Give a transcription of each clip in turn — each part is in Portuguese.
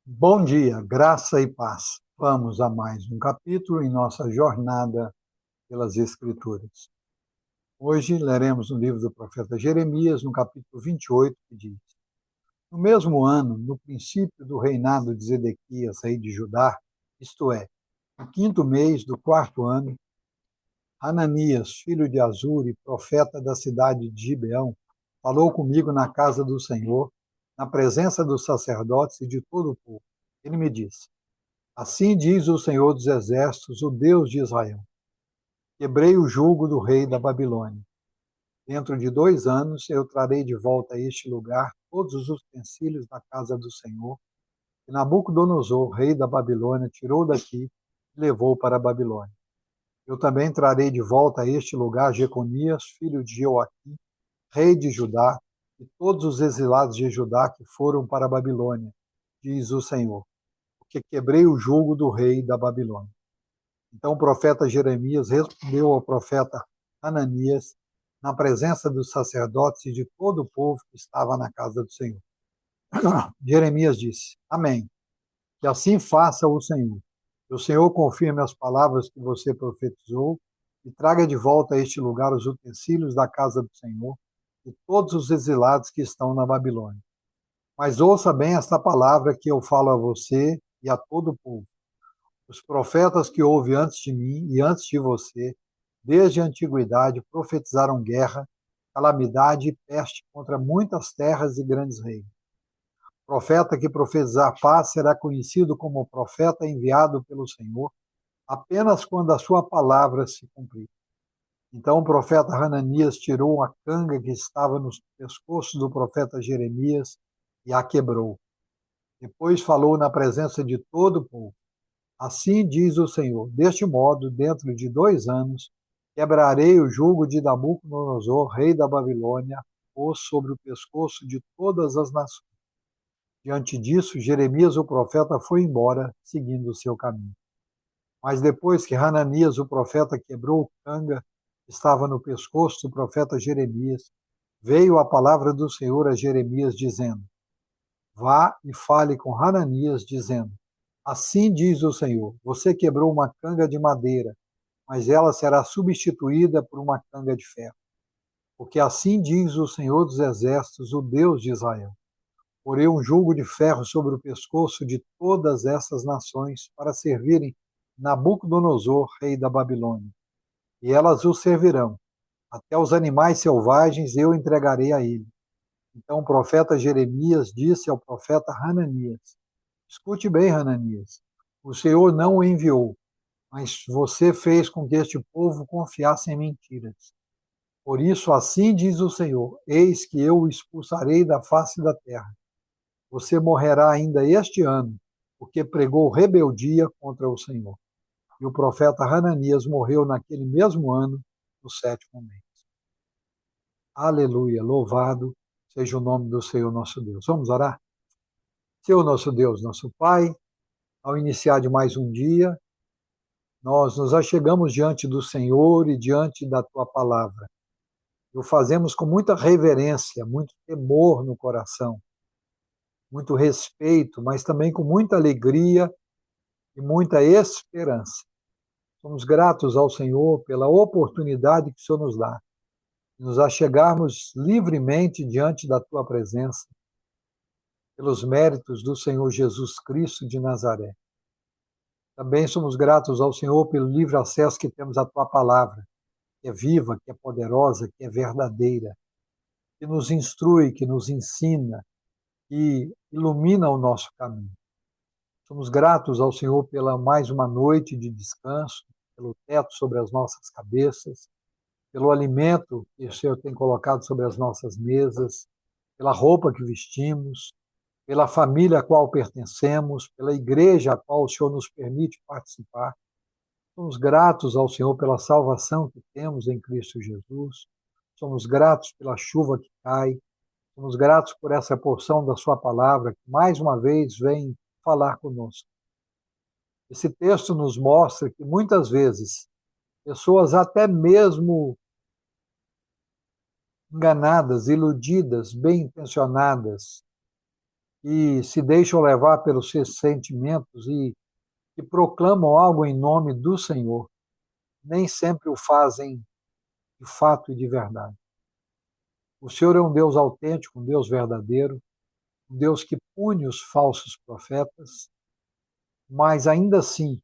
Bom dia, graça e paz. Vamos a mais um capítulo em nossa jornada pelas Escrituras. Hoje leremos no livro do profeta Jeremias, no capítulo 28, que diz: No mesmo ano, no princípio do reinado de Zedequias, rei de Judá, isto é, no quinto mês do quarto ano, Hananias, filho de Azure, profeta da cidade de Gibeão, falou comigo na casa do Senhor, na presença dos sacerdotes e de todo o povo. Ele me disse: Assim diz o Senhor dos Exércitos, o Deus de Israel: Quebrei o jugo do rei da Babilônia. Dentro de 2 anos eu trarei de volta a este lugar todos os utensílios da casa do Senhor, que Nabucodonosor, rei da Babilônia, tirou daqui e levou para a Babilônia. Eu também trarei de volta a este lugar Jeconias, filho de Joaquim, rei de Judá, e todos os exilados de Judá que foram para a Babilônia, diz o Senhor, porque quebrei o jugo do rei da Babilônia. Então o profeta Jeremias respondeu ao profeta Hananias, na presença dos sacerdotes e de todo o povo que estava na casa do Senhor. Jeremias disse: Amém. Que assim faça o Senhor. Que o Senhor confirme as palavras que você profetizou e traga de volta a este lugar os utensílios da casa do Senhor e todos os exilados que estão na Babilônia. Mas ouça bem esta palavra que eu falo a você e a todo o povo. Os profetas que houve antes de mim e antes de você, desde a antiguidade, profetizaram guerra, calamidade e peste contra muitas terras e grandes reinos. O profeta que profetizar paz será conhecido como profeta enviado pelo Senhor, apenas quando a sua palavra se cumprir. Então o profeta Hananias tirou a canga que estava no pescoço do profeta Jeremias e a quebrou. Depois falou na presença de todo o povo: Assim diz o Senhor: Deste modo, dentro de 2 anos, quebrarei o jugo de Nabucodonosor, rei da Babilônia, pôs sobre o pescoço de todas as nações. Diante disso, Jeremias, o profeta, foi embora, seguindo o seu caminho. Mas depois que Hananias, o profeta, quebrou o canga que estava no pescoço do profeta Jeremias, veio a palavra do Senhor a Jeremias, dizendo: Vá e fale com Hananias, dizendo: Assim diz o Senhor: Você quebrou uma canga de madeira, mas ela será substituída por uma canga de ferro. Porque assim diz o Senhor dos Exércitos, o Deus de Israel: Porei um jugo de ferro sobre o pescoço de todas essas nações para servirem Nabucodonosor, rei da Babilônia. E elas o servirão. Até os animais selvagens eu entregarei a ele. Então o profeta Jeremias disse ao profeta Hananias: Escute bem, Hananias. O Senhor não o enviou, mas você fez com que este povo confiasse em mentiras. Por isso, assim diz o Senhor: Eis que eu o expulsarei da face da terra. Você morrerá ainda este ano, porque pregou rebeldia contra o Senhor. E o profeta Hananias morreu naquele mesmo ano, no sétimo mês. Aleluia, louvado seja o nome do Senhor nosso Deus. Vamos orar? Senhor nosso Deus, nosso Pai, ao iniciar de mais um dia, nós nos achegamos diante do Senhor e diante da Tua palavra. E o fazemos com muita reverência, muito temor no coração, muito respeito, mas também com muita alegria e muita esperança. Somos gratos ao Senhor pela oportunidade que o Senhor nos dá de nos achegarmos livremente diante da Tua presença, pelos méritos do Senhor Jesus Cristo de Nazaré. Também somos gratos ao Senhor pelo livre acesso que temos à Tua palavra, que é viva, que é poderosa, que é verdadeira, que nos instrui, que nos ensina, que ilumina o nosso caminho. Somos gratos ao Senhor pela mais uma noite de descanso, pelo teto sobre as nossas cabeças, pelo alimento que o Senhor tem colocado sobre as nossas mesas, pela roupa que vestimos, pela família a qual pertencemos, pela igreja a qual o Senhor nos permite participar. Somos gratos ao Senhor pela salvação que temos em Cristo Jesus. Somos gratos pela chuva que cai. Somos gratos por essa porção da Sua palavra que mais uma vez vem falar conosco. Esse texto nos mostra que muitas vezes pessoas até mesmo enganadas, iludidas, bem intencionadas, que se deixam levar pelos seus sentimentos e que proclamam algo em nome do Senhor, nem sempre o fazem de fato e de verdade. O Senhor é um Deus autêntico, um Deus verdadeiro, um Deus que pune os falsos profetas, mas ainda assim,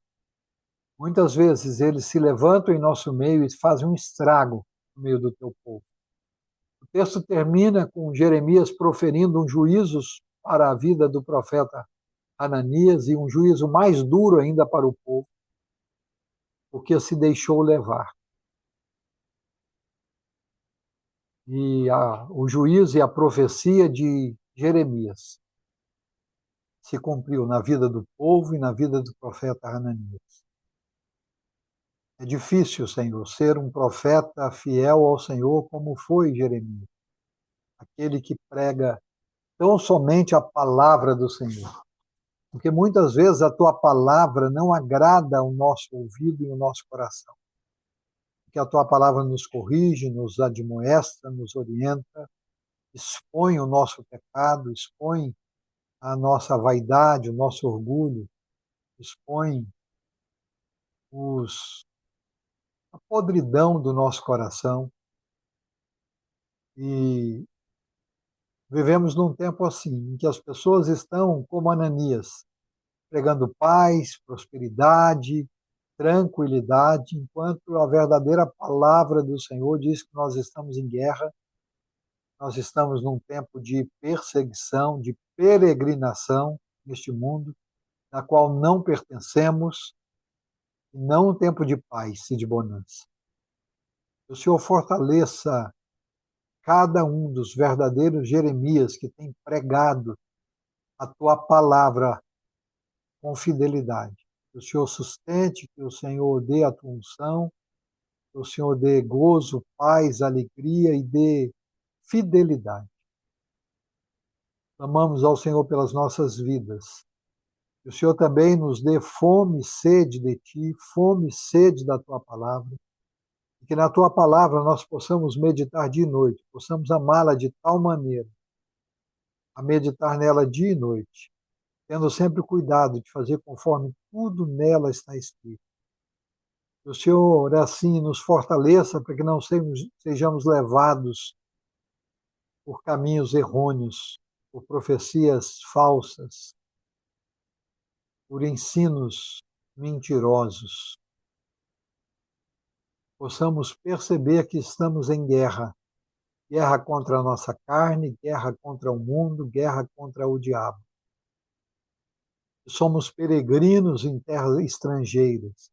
muitas vezes eles se levantam em nosso meio e fazem um estrago no meio do teu povo. O texto termina com Jeremias proferindo um juízo para a vida do profeta Ananias e um juízo mais duro ainda para o povo, porque se deixou levar. E o juízo e a profecia de Jeremias se cumpriu na vida do povo e na vida do profeta Ananias. É difícil, Senhor, ser um profeta fiel ao Senhor como foi Jeremias, aquele que prega tão somente a palavra do Senhor. Porque muitas vezes a tua palavra não agrada ao nosso ouvido e ao nosso coração. Porque a tua palavra nos corrige, nos admoesta, nos orienta, expõe o nosso pecado, expõe a nossa vaidade, o nosso orgulho, expõe a podridão do nosso coração. E vivemos num tempo assim, em que as pessoas estão como Ananias, pregando paz, prosperidade, tranquilidade, enquanto a verdadeira palavra do Senhor diz que nós estamos em guerra, nós estamos num tempo de perseguição, de peregrinação neste mundo, na qual não pertencemos, e não um tempo de paz e de bonança. Que o Senhor fortaleça cada um dos verdadeiros Jeremias que tem pregado a tua palavra com fidelidade. Que o Senhor sustente, que o Senhor dê a tua unção, que o Senhor dê gozo, paz, alegria e dê fidelidade. Clamamos ao Senhor pelas nossas vidas. Que o Senhor também nos dê fome e sede de ti, fome e sede da tua palavra. E que na tua palavra nós possamos meditar dia e noite, possamos amá-la de tal maneira, a meditar nela dia e noite, tendo sempre cuidado de fazer conforme tudo nela está escrito. Que o Senhor assim nos fortaleça para que não sejamos levados por caminhos errôneos, por profecias falsas, por ensinos mentirosos. Possamos perceber que estamos em guerra, guerra contra a nossa carne, guerra contra o mundo, guerra contra o diabo. Somos peregrinos em terras estrangeiras,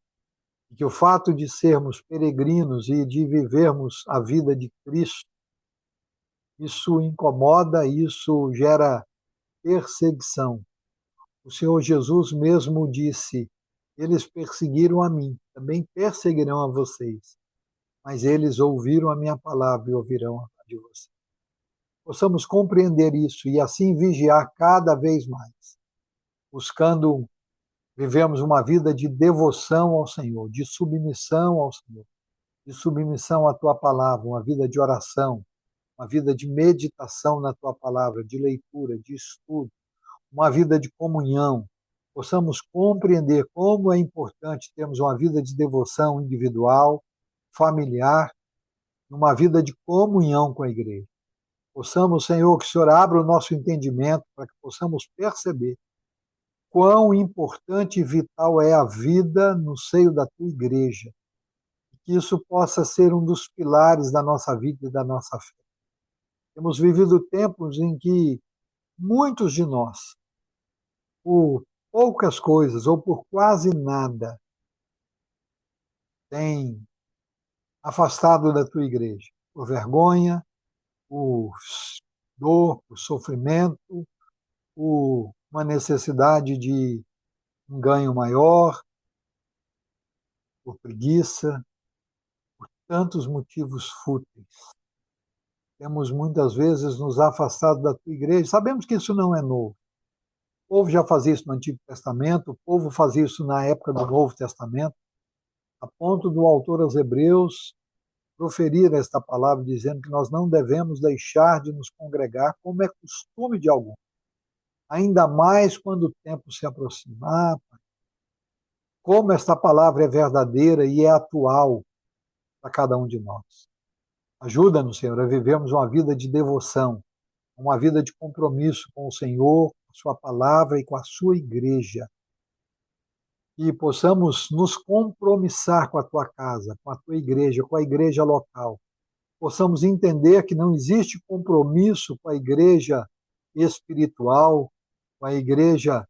e que o fato de sermos peregrinos e de vivermos a vida de Cristo, isso incomoda, isso gera perseguição. O Senhor Jesus mesmo disse: eles perseguiram a mim, também perseguirão a vocês, mas eles ouviram a minha palavra e ouvirão a de vocês. Possamos compreender isso e assim vigiar cada vez mais, buscando vivemos uma vida de devoção ao Senhor, de submissão ao Senhor, de submissão à tua palavra, uma vida de oração, uma vida de meditação na tua palavra, de leitura, de estudo, uma vida de comunhão. Possamos compreender como é importante termos uma vida de devoção individual, familiar, uma vida de comunhão com a igreja. Possamos, Senhor, que o Senhor abra o nosso entendimento para que possamos perceber quão importante e vital é a vida no seio da tua igreja. Que isso possa ser um dos pilares da nossa vida e da nossa fé. Temos vivido tempos em que muitos de nós, por poucas coisas ou por quase nada, têm afastado da tua igreja, por vergonha, por dor, por sofrimento, por uma necessidade de um ganho maior, por preguiça, por tantos motivos fúteis. Temos muitas vezes nos afastado da tua igreja. Sabemos que isso não é novo. O povo já fazia isso no Antigo Testamento, o povo fazia isso na época do Novo Testamento, a ponto do autor aos Hebreus proferir esta palavra, dizendo que nós não devemos deixar de nos congregar, como é costume de alguns, ainda mais quando o tempo se aproxima. Como esta palavra é verdadeira e é atual para cada um de nós. Ajuda-nos, Senhor, a vivermos uma vida de devoção, uma vida de compromisso com o Senhor, com a sua palavra e com a sua igreja. E possamos nos compromissar com a tua casa, com a tua igreja, com a igreja local. Possamos entender que não existe compromisso com a igreja espiritual, com a igreja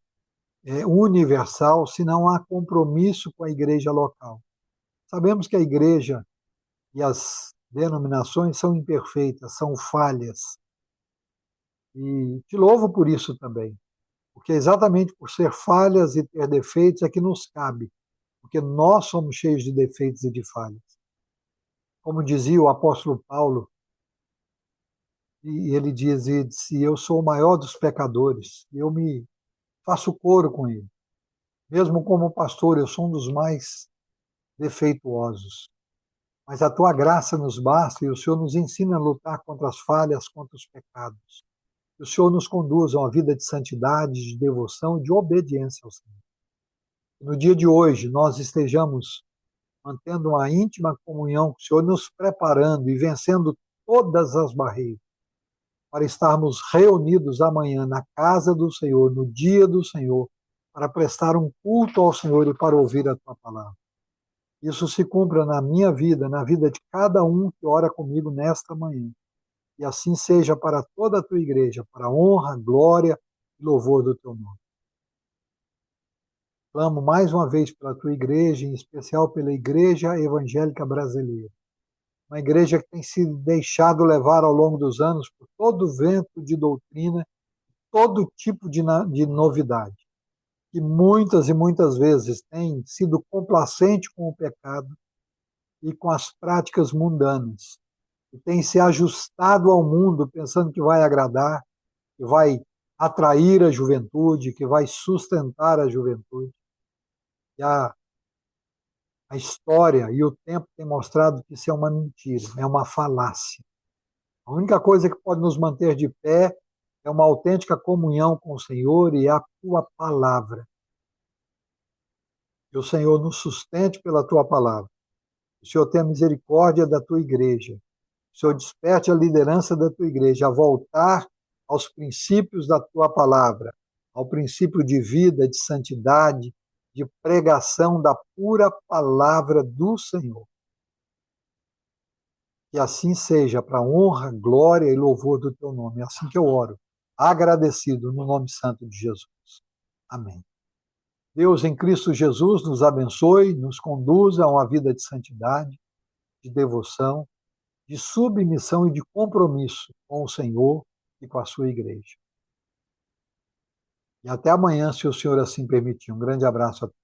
universal, se não há compromisso com a igreja local. Sabemos que a igreja e as denominações são imperfeitas, são falhas. E te louvo por isso também, porque exatamente por ser falhas e ter defeitos é que nos cabe, porque nós somos cheios de defeitos e de falhas. Como dizia o apóstolo Paulo, e ele dizia: eu sou o maior dos pecadores, e eu me faço coro com ele. Mesmo como pastor, eu sou um dos mais defeituosos. Mas a tua graça nos basta e o Senhor nos ensina a lutar contra as falhas, contra os pecados. Que o Senhor nos conduza a uma vida de santidade, de devoção e de obediência ao Senhor. No dia de hoje, nós estejamos mantendo uma íntima comunhão com o Senhor, nos preparando e vencendo todas as barreiras para estarmos reunidos amanhã na casa do Senhor, no dia do Senhor, para prestar um culto ao Senhor e para ouvir a tua palavra. Isso se cumpra na minha vida, na vida de cada um que ora comigo nesta manhã. E assim seja para toda a tua igreja, para a honra, glória e louvor do teu nome. Clamo mais uma vez pela tua igreja, em especial pela Igreja Evangélica Brasileira. Uma igreja que tem sido deixado levar ao longo dos anos por todo vento de doutrina, todo tipo de novidade. Que muitas e muitas vezes tem sido complacente com o pecado e com as práticas mundanas. E tem se ajustado ao mundo pensando que vai agradar, que vai atrair a juventude, que vai sustentar a juventude. E a história e o tempo têm mostrado que isso é uma mentira, é uma falácia. A única coisa que pode nos manter de pé é uma autêntica comunhão com o Senhor e a tua palavra. Que o Senhor nos sustente pela tua palavra. O Senhor tenha misericórdia da tua igreja. O Senhor desperte a liderança da tua igreja a voltar aos princípios da tua palavra, ao princípio de vida, de santidade, de pregação da pura palavra do Senhor. Que assim seja, para a honra, glória e louvor do teu nome. É assim que eu oro, agradecido no nome santo de Jesus. Amém. Deus em Cristo Jesus nos abençoe, nos conduza a uma vida de santidade, de devoção, de submissão e de compromisso com o Senhor e com a sua igreja. E até amanhã, se o Senhor assim permitir. Um grande abraço a todos.